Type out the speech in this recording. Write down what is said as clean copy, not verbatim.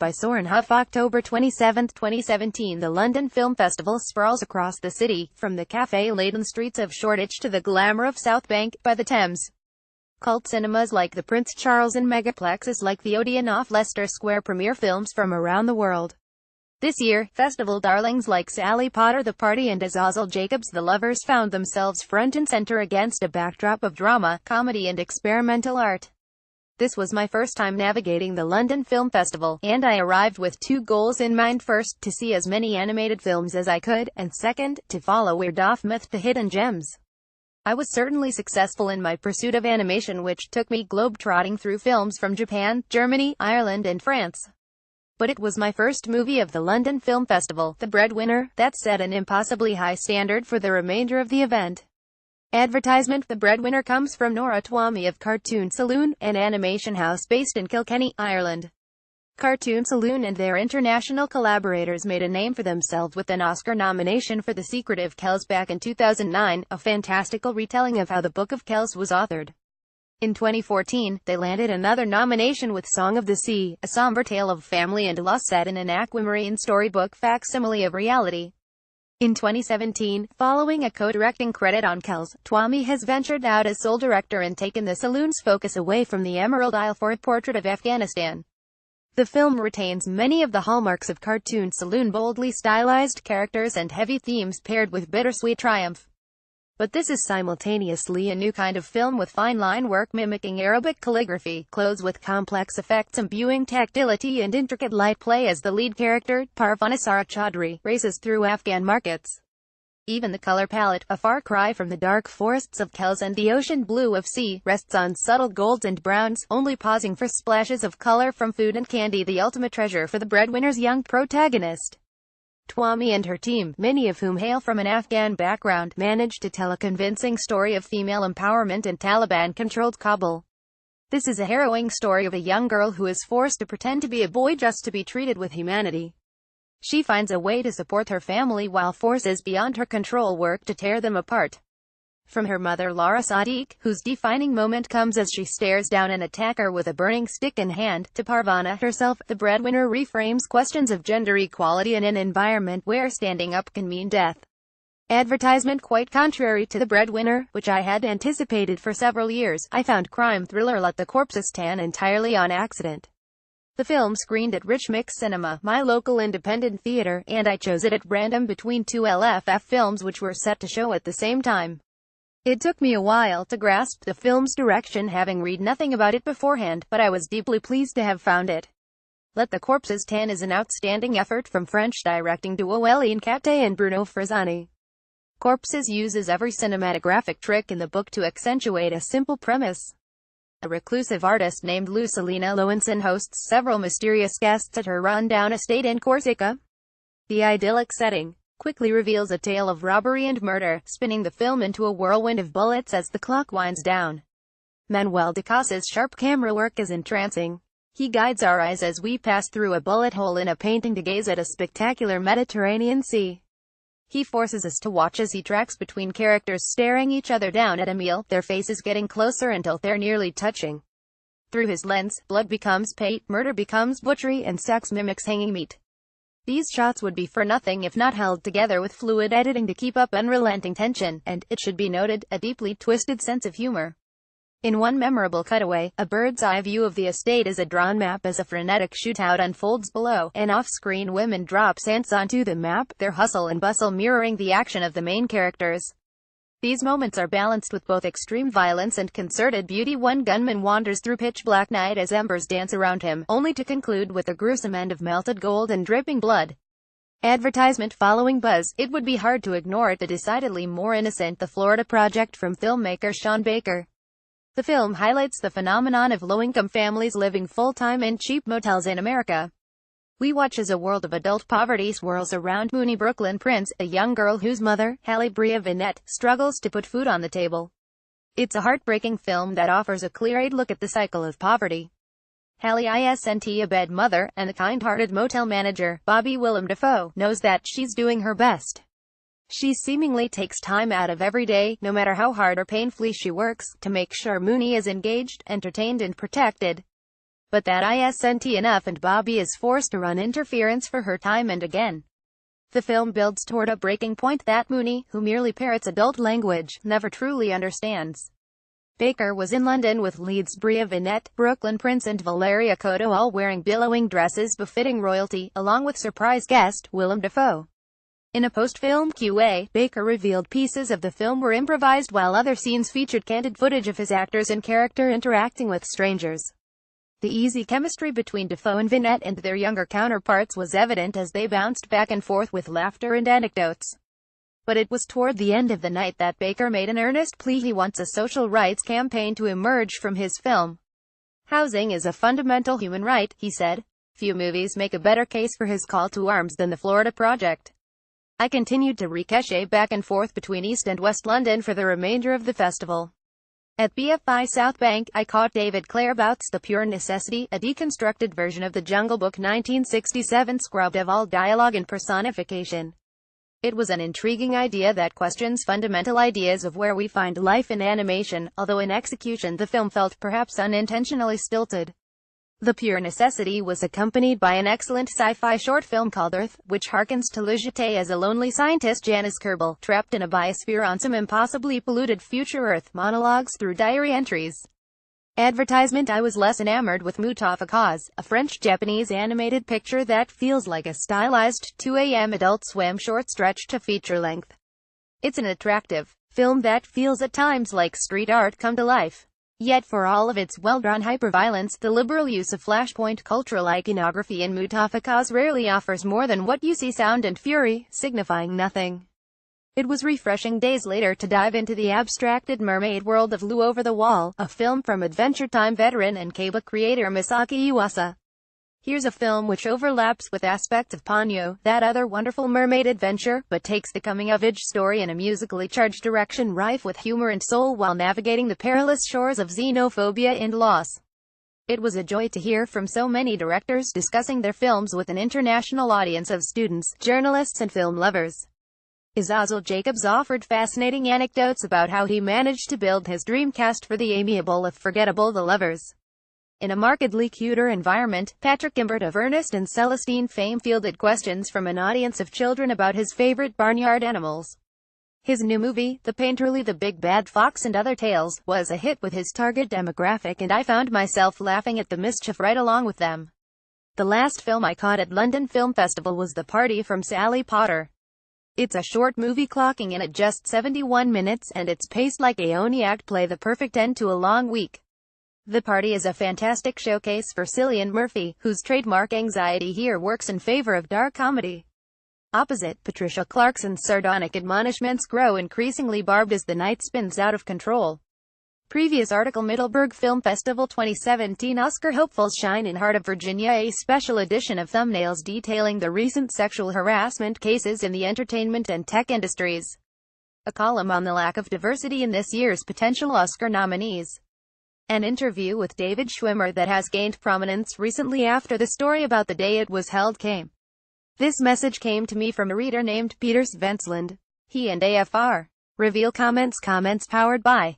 by Soren Hough October 27, 2017. The London Film Festival sprawls across the city, from the café-laden streets of Shoreditch to the glamour of South Bank by the Thames. Cult cinemas like the Prince Charles and megaplexes like the Odeon off Leicester Square premiere films from around the world. This year, festival darlings like Sally Potter The Party and Azazel Jacobs The Lovers found themselves front and center against a backdrop of drama, comedy and experimental art. This was my first time navigating the London Film Festival, and I arrived with two goals in mind: first, to see as many animated films as I could, and second, to follow word of mouth to hidden gems. I was certainly successful in my pursuit of animation, which took me globe-trotting through films from Japan, Germany, Ireland and France. But it was my first movie of the London Film Festival, The Breadwinner, that set an impossibly high standard for the remainder of the event. Advertisement: The Breadwinner comes from Nora Twomey of Cartoon Saloon, an animation house based in Kilkenny, Ireland. Cartoon Saloon and their international collaborators made a name for themselves with an Oscar nomination for The Secretive Kells back in 2009, a fantastical retelling of how the Book of Kells was authored. In 2014, they landed another nomination with Song of the Sea, a somber tale of family and loss set in an aquamarine storybook facsimile of reality. In 2017, following a co-directing credit on Kells, Twomey has ventured out as sole director and taken the Saloon's focus away from the Emerald Isle for a portrait of Afghanistan. The film retains many of the hallmarks of Cartoon Saloon: boldly stylized characters and heavy themes paired with bittersweet triumph. But this is simultaneously a new kind of film with fine line work mimicking Arabic calligraphy, clothes with complex effects imbuing tactility and intricate light play as the lead character, Parvana Sara Chaudhry, races through Afghan markets. Even the color palette, a far cry from the dark forests of Kells and the ocean blue of sea, rests on subtle golds and browns, only pausing for splashes of color from food and candy, the ultimate treasure for the breadwinner's young protagonist. Twomey and her team, many of whom hail from an Afghan background, managed to tell a convincing story of female empowerment in Taliban-controlled Kabul. This is a harrowing story of a young girl who is forced to pretend to be a boy just to be treated with humanity. She finds a way to support her family while forces beyond her control work to tear them apart. From her mother Lara Sadiq, whose defining moment comes as she stares down an attacker with a burning stick in hand, to Parvana herself, the breadwinner reframes questions of gender equality in an environment where standing up can mean death. Advertisement: quite contrary to The Breadwinner, which I had anticipated for several years, I found crime thriller Let the Corpses Tan entirely on accident. The film screened at Rich Mix Cinema, my local independent theater, and I chose it at random between two LFF films which were set to show at the same time. It took me a while to grasp the film's direction, having read nothing about it beforehand, but I was deeply pleased to have found it. Let the Corpses Tan is an outstanding effort from French directing duo Eline Catte and Bruno Frazzani. Corpses uses every cinematographic trick in the book to accentuate a simple premise. A reclusive artist named Lucelina Lowenson hosts several mysterious guests at her run-down estate in Corsica. The idyllic setting quickly reveals a tale of robbery and murder, spinning the film into a whirlwind of bullets as the clock winds down. Manuel de Casa's sharp camera work is entrancing. He guides our eyes as we pass through a bullet hole in a painting to gaze at a spectacular Mediterranean sea. He forces us to watch as he tracks between characters staring each other down at a meal, their faces getting closer until they're nearly touching. Through his lens, blood becomes paint, murder becomes butchery, and sex mimics hanging meat. These shots would be for nothing if not held together with fluid editing to keep up unrelenting tension, and, it should be noted, a deeply twisted sense of humor. In one memorable cutaway, a bird's-eye view of the estate is a drawn map as a frenetic shootout unfolds below, and off-screen women drop ants onto the map, their hustle and bustle mirroring the action of the main characters. These moments are balanced with both extreme violence and concerted beauty. One gunman wanders through pitch-black night as embers dance around him, only to conclude with a gruesome end of melted gold and dripping blood. Advertisement: following Buzz, it would be hard to ignore it. The decidedly more innocent The Florida Project from filmmaker Sean Baker. The film highlights the phenomenon of low-income families living full-time in cheap motels in America. We watch as a world of adult poverty swirls around Mooney Brooklyn Prince, a young girl whose mother, Halle Brea Vinette, struggles to put food on the table. It's a heartbreaking film that offers a clear-eyed look at the cycle of poverty. Halle isn't a bad mother, and the kind-hearted motel manager, Bobby Willem Dafoe, knows that she's doing her best. She seemingly takes time out of every day, no matter how hard or painfully she works, to make sure Mooney is engaged, entertained and protected. but that isn't enough and Bobby is forced to run interference for her time and again. The film builds toward a breaking point that Mooney, who merely parrots adult language, never truly understands. Baker was in London with leads Bria Vinette, Brooklyn Prince and Valeria Cotto, all wearing billowing dresses befitting royalty, along with surprise guest, Willem Dafoe. In a post-film Q&A, Baker revealed pieces of the film were improvised while other scenes featured candid footage of his actors in character interacting with strangers. The easy chemistry between Dafoe and Vinette and their younger counterparts was evident as they bounced back and forth with laughter and anecdotes. But it was toward the end of the night that Baker made an earnest plea. He wants a social rights campaign to emerge from his film. Housing is a fundamental human right, he said. Few movies make a better case for his call to arms than The Florida Project. I continued to ricochet back and forth between East and West London for the remainder of the festival. At BFI South Bank, I caught David Clarebout's The Pure Necessity, a deconstructed version of the Jungle Book 1967 scrubbed of all dialogue and personification. It was an intriguing idea that questions fundamental ideas of where we find life in animation, although in execution the film felt perhaps unintentionally stilted. The Pure Necessity was accompanied by an excellent sci-fi short film called Earth, which harkens to Le Jeté as a lonely scientist Janice Kerbel, trapped in a biosphere on some impossibly polluted future Earth, monologues through diary entries. Advertisement. I was less enamored with Mutafakaz, a French-Japanese animated picture that feels like a stylized 2 a.m. Adult Swim short stretched to feature length. It's an attractive film that feels at times like street art come to life. Yet for all of its well-drawn hyperviolence, the liberal use of flashpoint cultural iconography in Mutafakaz rarely offers more than what you see: sound and fury, signifying nothing. It was refreshing days later to dive into the abstracted mermaid world of Lu Over the Wall, a film from Adventure Time veteran and Keiba creator Masaki Iwasa. Here's a film which overlaps with aspects of Ponyo, that other wonderful mermaid adventure, but takes the coming-of-age story in a musically charged direction rife with humor and soul while navigating the perilous shores of xenophobia and loss. It was a joy to hear from so many directors discussing their films with an international audience of students, journalists and film lovers. Azazel Jacobs offered fascinating anecdotes about how he managed to build his dream cast for the amiable if forgettable The Lovers. In a markedly cuter environment, Patrick Imbert of Ernest and Celestine fame fielded questions from an audience of children about his favorite barnyard animals. His new movie, The Painterly The Big Bad Fox and Other Tales, was a hit with his target demographic and I found myself laughing at the mischief right along with them. The last film I caught at London Film Festival was The Party from Sally Potter. It's a short movie clocking in at just 71 minutes and it's paced like a Oni act play, the perfect end to a long week. The Party is a fantastic showcase for Cillian Murphy, whose trademark anxiety here works in favor of dark comedy. Opposite, Patricia Clarkson's sardonic admonishments grow increasingly barbed as the night spins out of control. Previous article: Middleburg Film Festival 2017 Oscar hopefuls shine in Heart of Virginia, a special edition of thumbnails detailing the recent sexual harassment cases in the entertainment and tech industries. A column on the lack of diversity in this year's potential Oscar nominees. An interview with David Schwimmer that has gained prominence recently after the story about the day it was held came. This message came to me from a reader named Peter Svensland. He and AFR reveal comments powered by